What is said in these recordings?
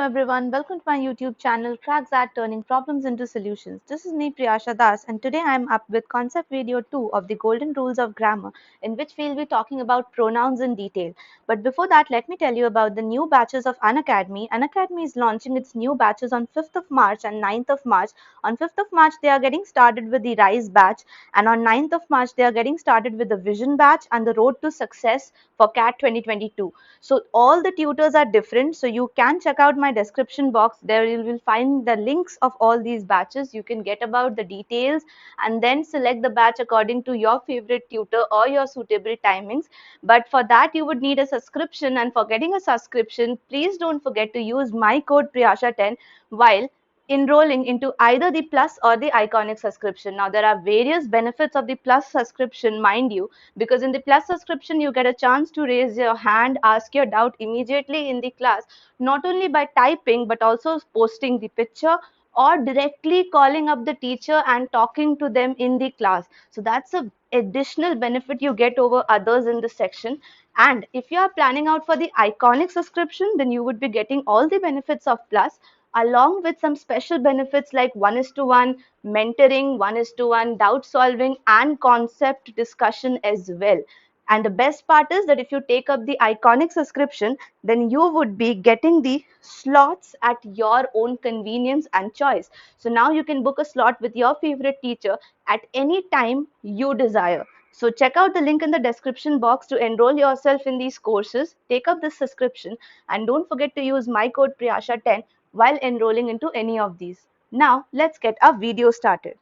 everyone, welcome to my YouTube channel Cracks at Turning Problems into Solutions. This is me Priyasha Das, and today I am up with concept video 2 of the golden rules of grammar, in which we will be talking about pronouns in detail. But before that, let me tell you about the new batches of Unacademy. Unacademy is launching its new batches on 5th of March and 9th of March. On 5th of March they are getting started with the Rise batch, and on 9th of March they are getting started with the Vision batch and the Road to Success for CAT 2022. So all the tutors are different, so you can check out my description box. There you will find the links of all these batches. You can get about the details and then select the batch according to your favorite tutor or your suitable timings. But for that you would need a subscription, and for getting a subscription, please don't forget to use my code Priyasha10 while enrolling into either the plus or the iconic subscription. Now there are various benefits of the plus subscription, mind you, because in the plus subscription you get a chance to raise your hand, ask your doubt immediately in the class, not only by typing but also posting the picture or directly calling up the teacher and talking to them in the class. So that's a additional benefit you get over others in this section. And if you are planning out for the iconic subscription, then you would be getting all the benefits of plus along with some special benefits like 1:1 mentoring, 1:1 doubt solving, and concept discussion as well. And the best part is that if you take up the iconic subscription, then you would be getting the slots at your own convenience and choice. So now you can book a slot with your favorite teacher at any time you desire. So check out the link in the description box to enroll yourself in these courses, take up this subscription, and don't forget to use my code Priyasha10 while enrolling into any of these. Now let's get our video started.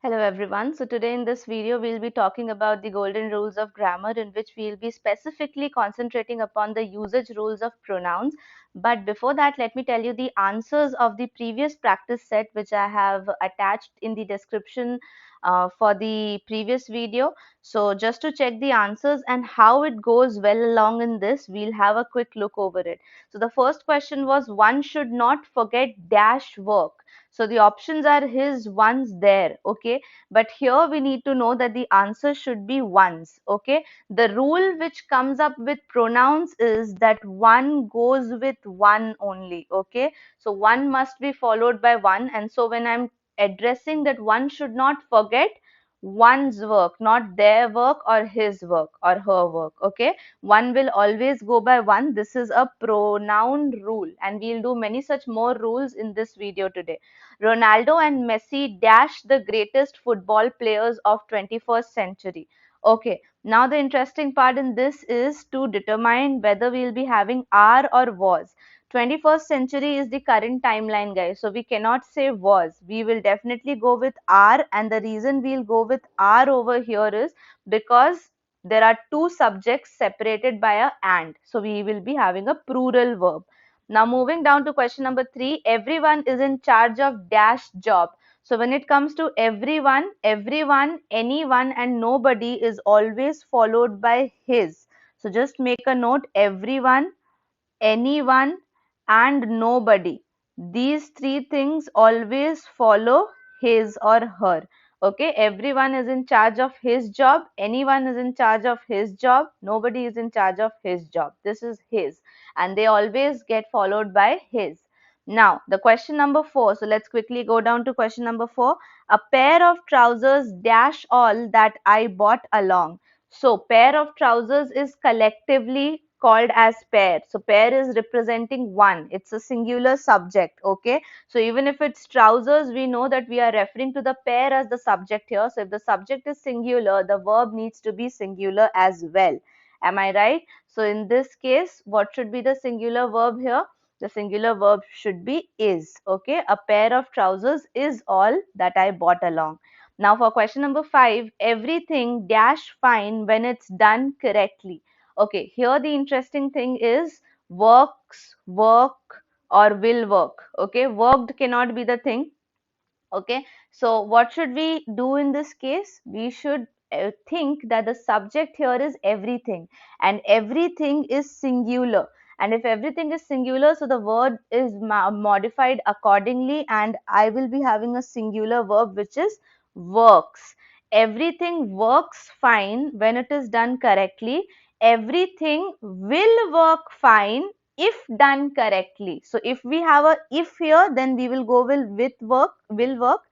Hello everyone. So today in this video we'll be talking about the golden rules of grammar, in which we'll be specifically concentrating upon the usage rules of pronouns. But before that, let me tell you the answers of the previous practice set which I have attached in the description for the previous video. So just to check the answers and how it goes well along in this, we'll have a quick look over it. So the first question was, one should not forget dash work. So the options are his, one's, there. Okay, but here we need to know that the answer should be one's. Okay, the rule which comes up with pronouns is that one goes with one only. Okay, so one must be followed by one, and so when I'm addressing that one should not forget one's work, not their work or his work or her work. Okay, one will always go by one. This is a pronoun rule, and we'll do many such more rules in this video today. Ronaldo and Messi dash the greatest football players of 21st century. Okay, now the interesting part in this is to determine whether we'll be having are or was. 21st century is the current timeline, guys, so we cannot say was. We will definitely go with are, and the reason we'll go with are over here is because there are two subjects separated by a and, so we will be having a plural verb. Now moving down to question number 3, everyone is in charge of dash job. So when it comes to everyone, everyone, anyone and nobody is always followed by his. So just make a note, everyone, anyone and nobody. These three things always follow his or her. Okay, everyone is in charge of his job, anyone is in charge of his job, nobody is in charge of his job. This is his, and they always get followed by his. Now, the question number 4. So let's quickly go down to question number 4. A pair of trousers dash all that I bought along. So pair of trousers is collectively called as pair. So pair is representing one. It's a singular subject. Okay. So even if it's trousers, we know that we are referring to the pair as the subject here. So if the subject is singular, the verb needs to be singular as well. Am I right? So in this case, what should be the singular verb here? The singular verb should be is. Okay. A pair of trousers is all that I bought along. Now for question number 5, everything dash fine when it's done correctly. Okay, here the interesting thing is works, work or will work. Okay, worked cannot be the thing. Okay, so what should we do in this case? We should think that the subject here is everything, and everything is singular. And if everything is singular, so the word is modified accordingly, and I will be having a singular verb which is works. Everything works fine when it is done correctly. Everything will work fine if done correctly. So if we have a if here, then we will go with work, will work.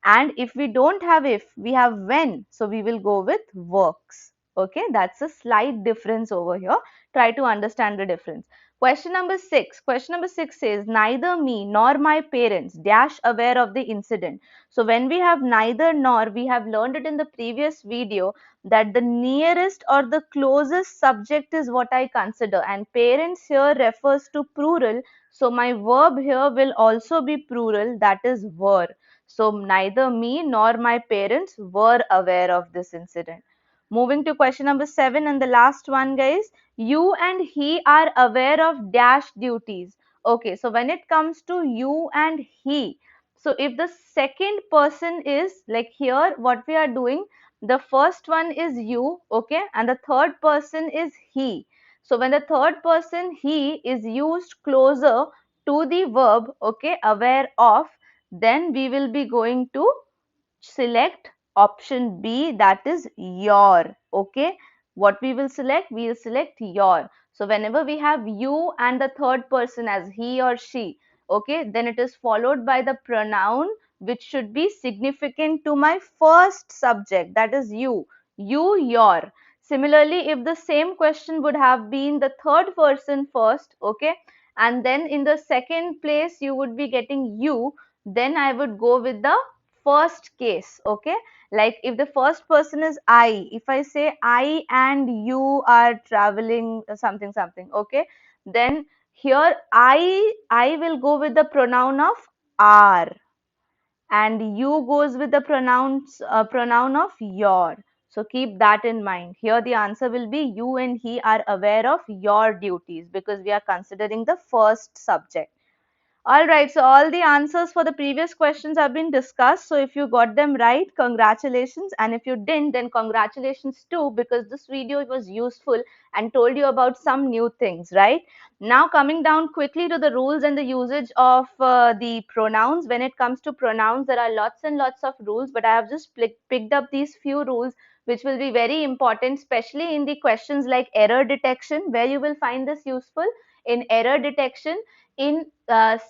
And if we don't have if, we have when, so we will go with works. Okay, that's a slight difference over here. Try to understand the difference. Question number 6. Question number 6 says, neither me nor my parents dash aware of the incident. So when we have neither nor, we have learned it in the previous video that the nearest or the closest subject is what I consider, and parents here refers to plural. So my verb here will also be plural, that is were. So neither me nor my parents were aware of this incident. Moving to question number 7 and the last one, guys. You and he are aware of dash duties. Okay, so when it comes to you and he, so if the second person is like here, what we are doing, the first one is you, okay, and the third person is he. So when the third person he is used closer to the verb, okay, aware of, then we will be going to select option B, that is your. Okay, what we will select? We will select your. So whenever we have you and the third person as he or she, okay, then it is followed by the pronoun which should be significant to my first subject, that is you, your. Similarly, if the same question would have been the third person first, okay, and then in the second place you would be getting you, then I would go with the first case. Okay, like if the first person is I, if I say I and you are traveling something something, okay, then here I will go with the pronoun of are, and you goes with the pronoun of your. So keep that in mind. Here the answer will be you and he are aware of your duties, because we are considering the first subject. All right, so all the answers for the previous questions have been discussed. So if you got them right, congratulations. And if you didn't, then congratulations too, because this video was useful and told you about some new things, right? Now coming down quickly to the rules and the usage of the pronouns. When it comes to pronouns, there are lots and lots of rules, but I have just picked up these few rules which will be very important, especially in the questions like error detection, where you will find this useful in error detection, in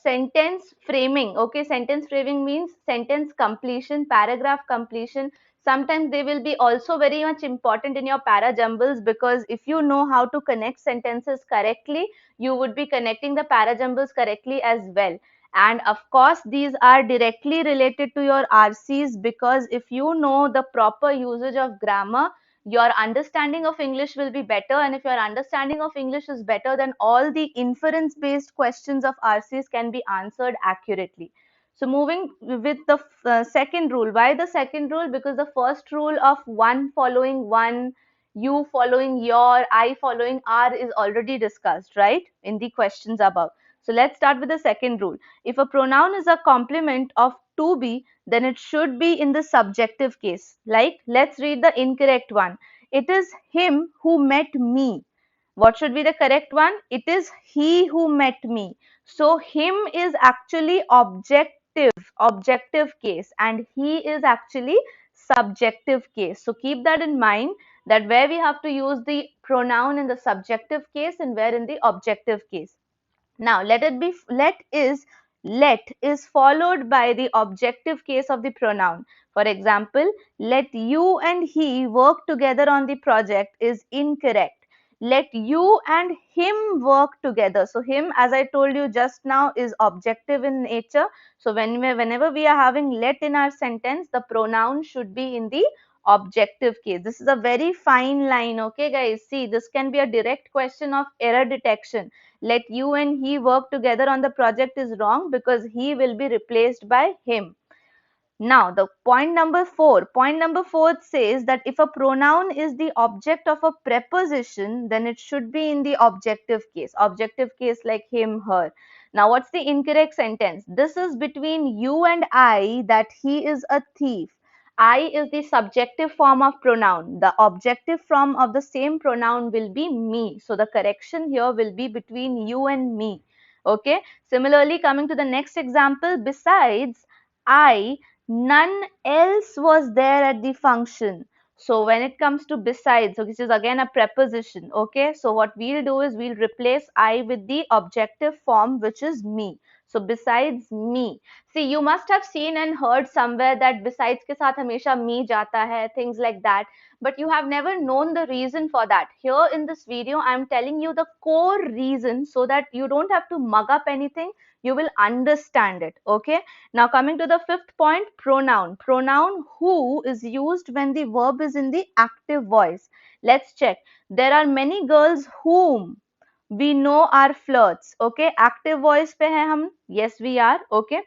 sentence framing. Okay, sentence framing means sentence completion, paragraph completion. Sometimes they will be also very much important in your para jumbles, because if you know how to connect sentences correctly, you would be connecting the para jumbles correctly as well. And of course, these are directly related to your RCs, because if you know the proper usage of grammar, your understanding of English will be better. And if your understanding of English is better, then all the inference based questions of RCs can be answered accurately. So moving with the second rule. Why the second rule? Because the first rule of one following one, you following your, I following are is already discussed, right, in the questions above. So let's start with the second rule. If a pronoun is a complement of to be, then it should be in the subjective case. Like, let's read the incorrect one. It is him who met me. What should be the correct one? It is he who met me. So him is actually objective case, and he is actually subjective case. So keep that in mind, that where we have to use the pronoun in the subjective case and where in the objective case. Now let is followed by the objective case of the pronoun. For example, let you and he work together on the project is incorrect. Let you and him work together. So him, as I told you just now, is objective in nature. So whenever we are having let in our sentence, the pronoun should be in the objective case. This is a very fine line. Okay, guys, see, this can be a direct question of error detection. Let you and he work together on the project is wrong, because he will be replaced by him. Now, the point number 4. Point number 4 says that if a pronoun is the object of a preposition, then it should be in the objective case. Objective case like him, her. Now, what's the incorrect sentence? This is between you and I, that he is a thief. I is the subjective form of pronoun. The objective form of the same pronoun will be me. So the correction here will be between you and me. Okay. Similarly, coming to the next example, besides I, none else was there at the function. So when it comes to besides, so this is again a preposition, okay? So what we'll do is we'll replace I with the objective form, which is me. So besides me. See, you must have seen and heard somewhere that besides के साथ हमेशा me जाता है, things like that. But you have never known the reason for that. Here in this video, I'm telling you the core reason so that you don't have to mug up anything. You will understand it, okay? Now coming to the fifth point, pronoun. Pronoun who is used when the verb is in the active voice. Let's check. There are many girls whom we know are flirts. Okay, active voice pe hai hum. Yes, we are. Okay,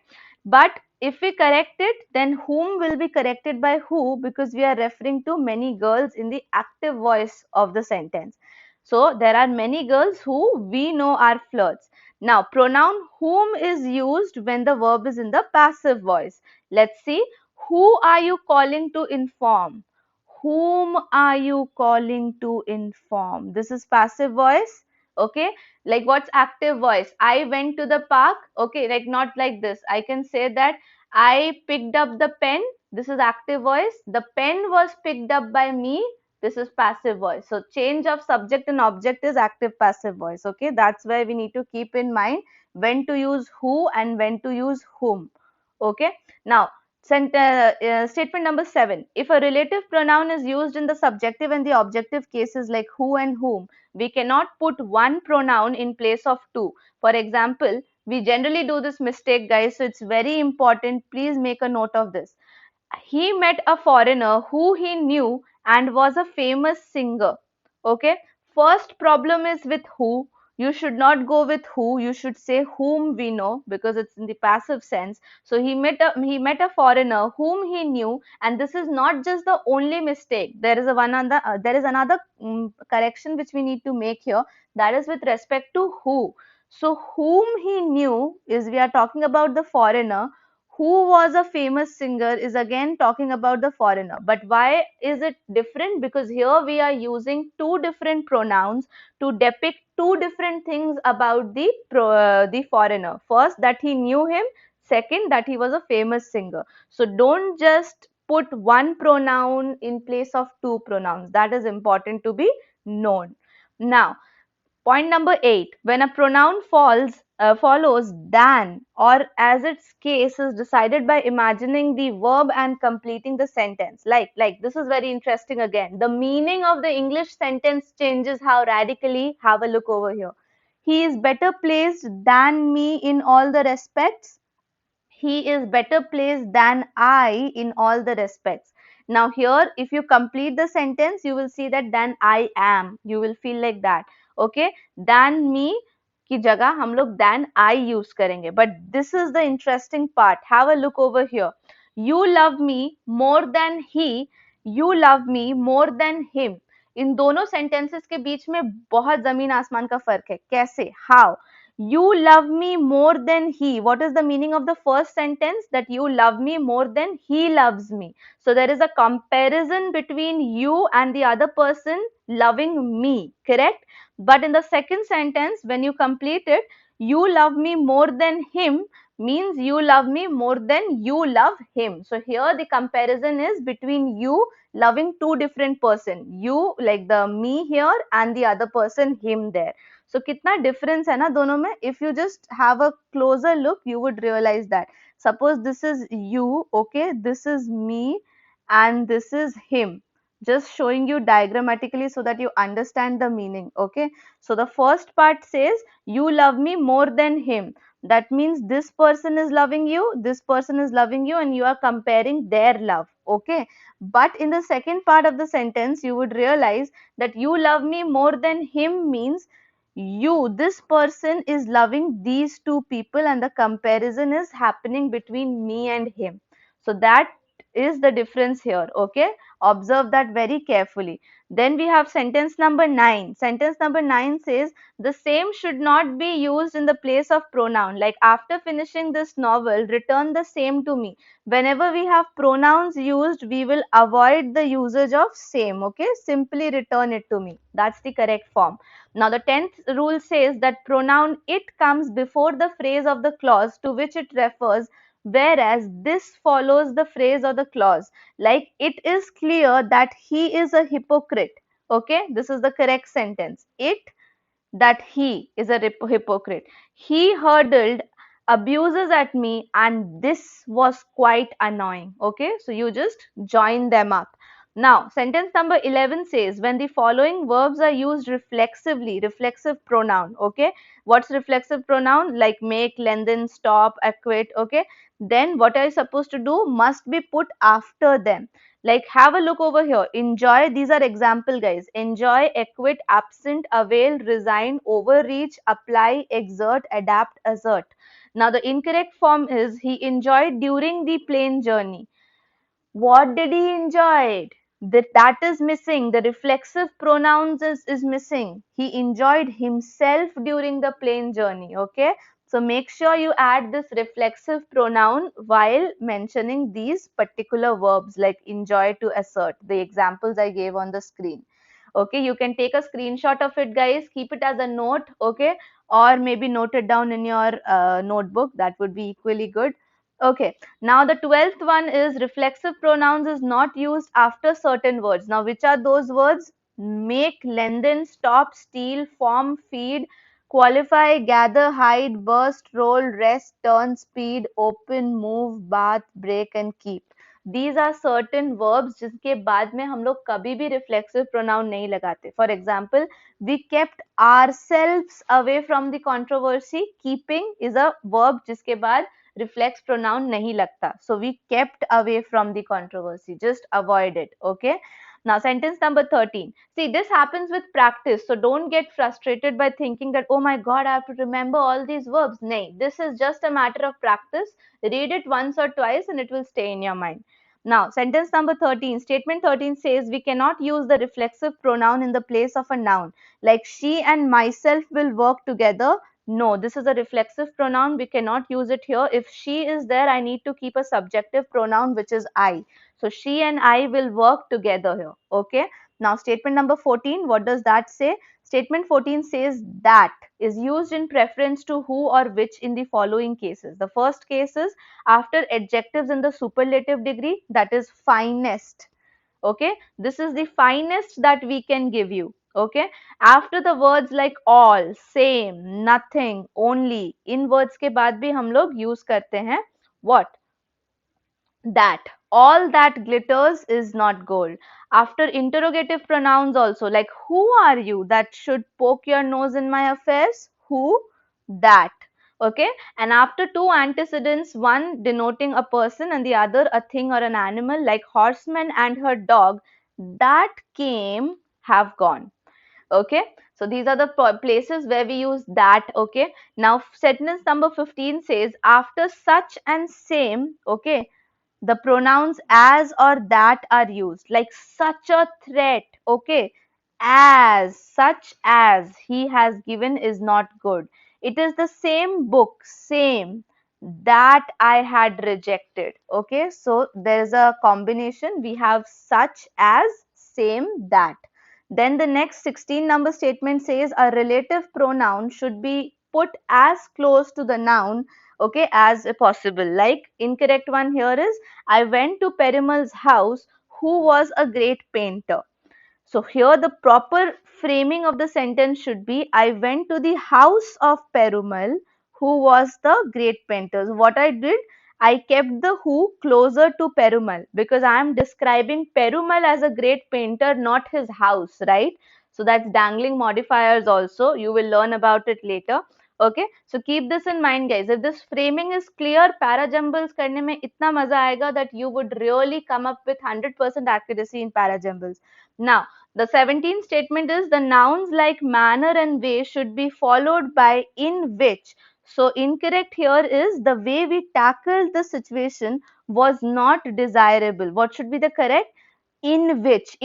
but if we correct it, then whom will be corrected by who, because we are referring to many girls in the active voice of the sentence. So there are many girls who we know are flirts. Now, pronoun whom is used when the verb is in the passive voice. Let's see. Who are you calling to inform? Whom are you calling to inform? This is passive voice. Okay. Like what's active voice? I went to the park. Okay. Like not like this. I can say that I picked up the pen. This is active voice. The pen was picked up by me. This is passive voice. So change of subject and object is active passive voice. Okay, that's where we need to keep in mind when to use who and when to use whom. Okay, now statement number 7. If a relative pronoun is used in the subjective and the objective cases like who and whom, we cannot put one pronoun in place of two. For example, we generally do this mistake, guys, so it's very important. Please make a note of this. He met a foreigner who he knew and was a famous singer. Okay, first problem is with who. You should not go with who, you should say whom we know, because it's in the passive sense. So he met a foreigner whom he knew, and this is not just the only mistake. There is another correction which we need to make here, that is with respect to who. So whom he knew is, we are talking about the foreigner. Who was a famous singer is again talking about the foreigner. But why is it different? Because here we are using two different pronouns to depict two different things about the foreigner. First, that he knew him. Second, that he was a famous singer. So don't just put one pronoun in place of two pronouns. That is important to be known. Now, point number 8, when a pronoun follows than, or as its case is decided by imagining the verb and completing the sentence. Like this is very interesting again. The meaning of the English sentence changes how radically. Have a look over here. He is better placed than me in all the respects. He is better placed than I in all the respects. Now here, if you complete the sentence, you will see that than I am. You will feel like that. Okay, than me की जगह हम लोग than I use करेंगे. But this is the interesting part. Have a look over here. You love me more than he. You love me more than him. इन दोनों sentences के बीच में बहुत जमीन आसमान का फर्क है. कैसे? How? You love me more than he. What is the meaning of the first sentence? That you love me more than he loves me. So there is a comparison between you and the other person loving me, correct? But in the second sentence, when you complete it, you love me more than him means you love me more than you love him. So here the comparison is between you loving two different person. You, like the me here, and the other person, him there. So कितना difference है ना दोनों में. If you just have a closer look, you would realize that. Suppose this is you, okay, this is me, and this is him. Just showing you diagrammatically so that you understand the meaning, okay. So the first part says you love me more than him. That means this person is loving you, this person is loving you, and you are comparing their love, okay. But in the second part of the sentence, you would realize that you love me more than him means this person is loving these two people, and the comparison is happening between me and him. So that is the difference here, okay. Observe that very carefully. Then we have sentence number 9. Sentence number 9 says the same should not be used in the place of pronoun. Like after finishing this novel, return the same to me. Whenever we have pronouns used, we will avoid the usage of same, okay. Simply return it to me. That's the correct form. Now the 10th rule says that pronoun it comes before the phrase of the clause to which it refers whereas this follows the phrase or the clause. Like, it is clear that he is a hypocrite. Okay, this is the correct sentence. It that he is a hypocrite. He hurled abuses at me, and this was quite annoying. Okay, so you just join them up. Now, sentence number 11 says, when the following verbs are used reflexively, reflexive pronoun. Okay, what's reflexive pronoun? Like make, lengthen, stop, acquit. Okay, then what are you supposed to do? Must be put after them. Like, have a look over here. Enjoy, these are example, guys. Enjoy, acquit, absent, avail, resign, overreach, apply, exert, adapt, assert. Now the incorrect form is, he enjoyed during the plane journey. What did he enjoy? That is missing. The reflexive pronouns is missing. He enjoyed himself during the plane journey. Okay. So make sure you add this reflexive pronoun while mentioning these particular verbs like enjoy to assert. The examples I gave on the screen. Okay. You can take a screenshot of it, guys. Keep it as a note. Okay. Or maybe note it down in your notebook. That would be equally good. Okay, now the 12th one is reflexive pronouns is not used after certain words. Now, which are those words? Make, lengthen, stop, steal, form, feed, qualify, gather, hide, burst, roll, rest, turn, speed, open, move, bath, break and keep. These are certain verbs जिसके बाद में हम लोग कभी भी reflexive pronoun नहीं लगाते. For example, we kept ourselves away from the controversy. Keeping is a verb जिसके बाद reflex pronoun nahi lagta. So we kept away from the controversy. Just avoid it. Okay. Now sentence number 13. See, this happens with practice. So don't get frustrated by thinking that, oh my God, I have to remember all these verbs. Nay, this is just a matter of practice. Read it once or twice and it will stay in your mind. Now, sentence number 13, statement 13 says we cannot use the reflexive pronoun in the place of a noun. Like she and myself will work together. No, this is a reflexive pronoun. We cannot use it here. If she is there, I need to keep a subjective pronoun, which is I. So she and I will work together here. Okay. Now, statement number 14, what does that say? Statement 14 says that is used in preference to who or which in the following cases. The first case is after adjectives in the superlative degree, that is finest. Okay, this is the finest that we can give you. Okay, after the words like all, same, nothing, only, in words के बाद भी हम लोग use करते हैं what? That. All that glitters is not gold. After interrogative pronouns also, like who are you that should poke your nose in my affairs? Who? That. Okay, and after two antecedents, one denoting a person and the other a thing or an animal, like horseman and her dog, that came, have gone. Okay, so these are the places where we use that. Okay, now sentence number 15 says after such and same, okay, the pronouns as or that are used, like such a threat. Okay, as, such as he has given is not good. It is the same book, same, that I had rejected. Okay, so there is a combination. We have such as, same, that. Then the next 16 number statement says a relative pronoun should be put as close to the noun, okay, as possible. Like incorrect one here is I went to Perimal's house, who was a great painter. So here the proper framing of the sentence should be I went to the house of Perumal, who was the great painter. So what I did, I kept the who closer to Perumal because I am describing Perumal as a great painter, not his house, right? So that's dangling modifiers also. You will learn about it later. Okay, so keep this in mind, guys. If this framing is clear, parajumbles करने में इतना मजा आएगा that you would really come up with 100% accuracy in parajumbles. Now, the 17th statement is the nouns like manner and way should be followed by in which. So incorrect here is the way we tackled the situation was not desirable. What should be the correct? In which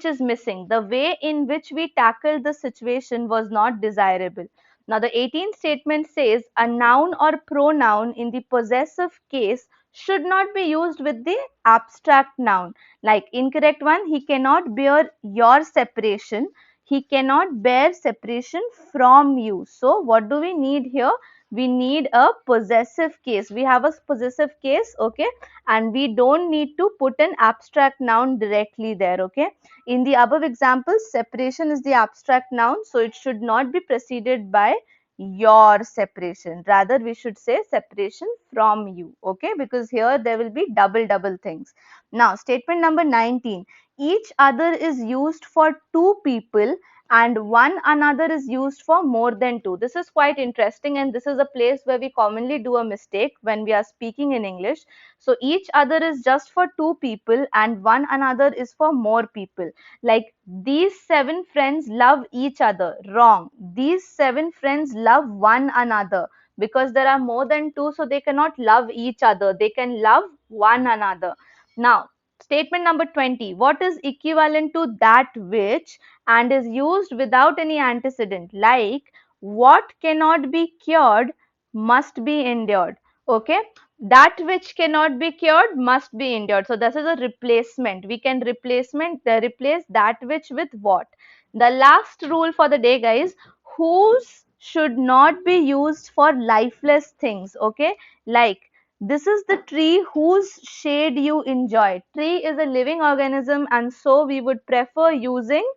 is missing. The way in which we tackled the situation was not desirable. Now the 18th statement says a noun or pronoun in the possessive case should not be used with the abstract noun. Like incorrect one, he cannot bear your separation. He cannot bear separation from you. So what do we need here? we need a possessive case. We have a possessive case, okay, and we don't need to put an abstract noun directly there, okay. In the above example, separation is the abstract noun, so it should not be preceded by your separation. Rather, we should say separation from you, okay, because here there will be double things. Now, statement number 19. Each other is used for two people and one another is used for more than two. This is quite interesting, and this is a place where we commonly do a mistake when we are speaking in English. So each other is just for two people and one another is for more people. Like, these seven friends love each other. Wrong. These seven friends love one another, because there are more than two, so they cannot love each other. They can love one another. Now, statement number 20. What is equivalent to that which and is used without any antecedent? Like, what cannot be cured must be endured. Okay, that which cannot be cured must be endured. So this is a replacement. We can replace that which with what. The last rule for the day, guys: whose should not be used for lifeless things. Okay, like, this is the tree whose shade you enjoy. Tree is a living organism, and so we would prefer using,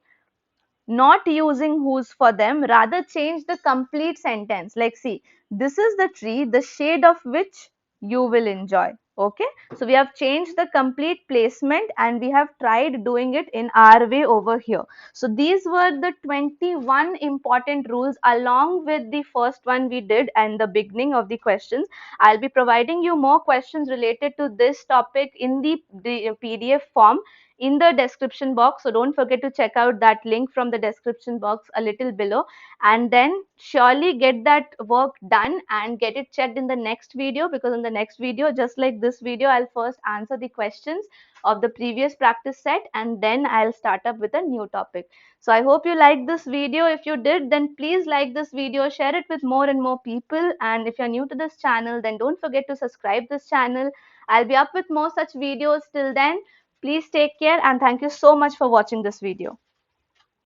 not using whose for them. Rather, change the complete sentence. Like, see, this is the tree, the shade of which you will enjoy. Okay, so we have changed the complete placement and we have tried doing it in our way over here. So these were the 21 important rules, along with the first one we did and the beginning of the questions. I'll be providing you more questions related to this topic in the PDF form in the description box. So don't forget to check out that link from the description box a little below, and then surely get that work done and get it checked in the next video, because in the next video, just like this video, I'll first answer the questions of the previous practice set and then I'll start up with a new topic. So I hope you liked this video. If you did, then please like this video, share it with more and more people, and if you're new to this channel, then don't forget to subscribe this channel. I'll be up with more such videos. Till then, please take care and thank you so much for watching this video.